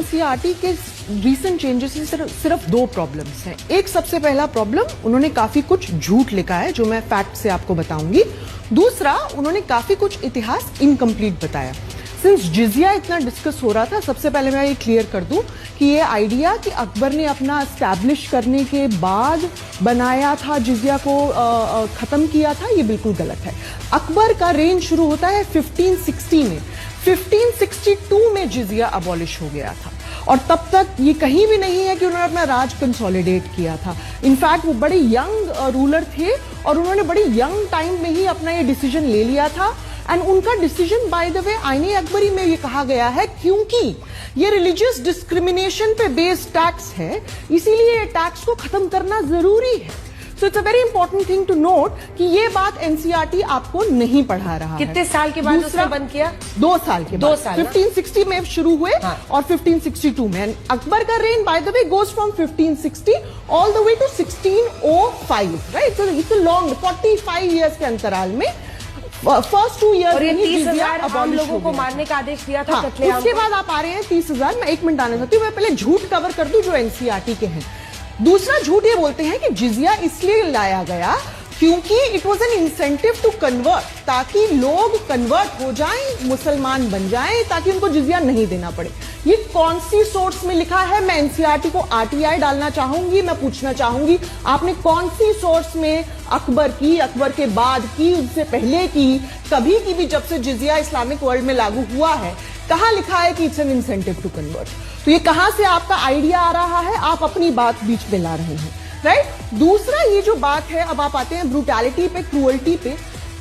NCERT के recent changes से सिर्फ दो प्रॉब्लम्स हैं। एक सबसे पहला प्रॉब्लम, उन्होंने काफी कुछ झूठ लिखा है जो मैं फैक्ट से आपको बताऊंगी। दूसरा, उन्होंने काफी कुछ इतिहास इनकम्प्लीट बताया। सिंस जिजिया इतना डिस्कस हो रहा था, सबसे पहले मैं ये क्लियर कर दूं कि ये आइडिया कि अकबर ने अपना एस्टैब्लिश करने के बाद बनाया था, जिजिया को खत्म किया था, ये बिल्कुल गलत है। अकबर का रेंज शुरू होता है 1560 में। 1562 में जिजिया अबॉलिश हो गया था और तब तक ये कहीं भी नहीं है कि उन्होंने अपना राज कंसोलिडेट किया था। इनफैक्ट वो बड़े यंग रूलर थे और उन्होंने बड़ी यंग टाइम में ही अपना ये डिसीजन ले लिया था। एंड उनका डिसीजन बाय द वे आईने अकबरी में ये कहा गया है क्योंकि ये रिलीजियस डिस्क्रिमिनेशन पे बेस्ड टैक्स है, इसीलिए ये टैक्स को खत्म करना जरूरी है। So it's a very important thing to note कि ये बात एनसीईआरटी आपको नहीं पढ़ा रहा है। कितने साल के बाद उसने बंद किया? 2 साल के बाद। 2 साल 1560 में शुरू हुए और 1562 में। अकबर का reign by the way goes from 1560 all the way to 1605, right? So it's a long 45 years के अंतराल में फर्स्ट 2 ईयर में 30,000 आम लोगों को मारने का आदेश दिया था। उसके बाद आप आ रहे हैं 30,000। मैं 1 मिनट आना चाहती हूँ, मैं पहले झूठ कवर कर दूं जो एनसीईआरटी के हैं। दूसरा झूठ ये बोलते हैं कि जिजिया इसलिए लाया गया क्योंकि it was an incentive to convert, ताकि लोग कन्वर्ट हो जाएं, मुसलमान बन जाएं, ताकि उनको जिजिया नहीं देना पड़े। ये कौन सी सोर्स में लिखा है? मैं एनसीईआरटी को आरटीआई डालना चाहूंगी। मैं पूछना चाहूंगी आपने कौन सी सोर्स में अकबर की, अकबर के बाद की, उससे पहले की, कभी की भी जब से जिजिया इस्लामिक वर्ल्ड में लागू हुआ है, कहां लिखा है कि it's an incentive to convert? तो ये कहां से आपका आइडिया आ रहा है? आप अपनी बात बीच में ला रहे हैं, राइट? दूसरा, ये जो बात है, अब आप आते हैं ब्रूटैलिटी पे, क्रूअल्टी पे।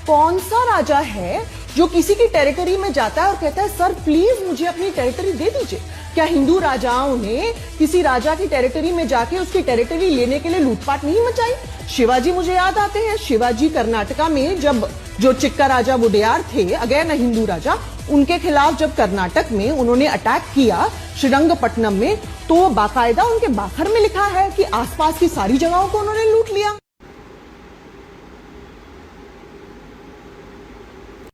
कौन सा राजा है जो किसी की टेरिटरी में जाता है और कहता है सर प्लीज मुझे अपनी टेरिटरी दे दीजिए? क्या हिंदू राजाओं ने किसी राजा की टेरिटरी में जाके उसकी टेरिटरी लेने के लिए लूटपाट नहीं मचाई? शिवाजी मुझे याद आते हैं। शिवाजी कर्नाटका में जब जो चिक्का राजा वुडेयार थे, अगेन हिंदू राजा, उनके खिलाफ जब कर्नाटक में उन्होंने अटैक किया श्रीरंगपट्टनम में, तो बाकायदा उनके बाखर में लिखा है कि आसपास की सारी जगहों को उन्होंने लूट लिया।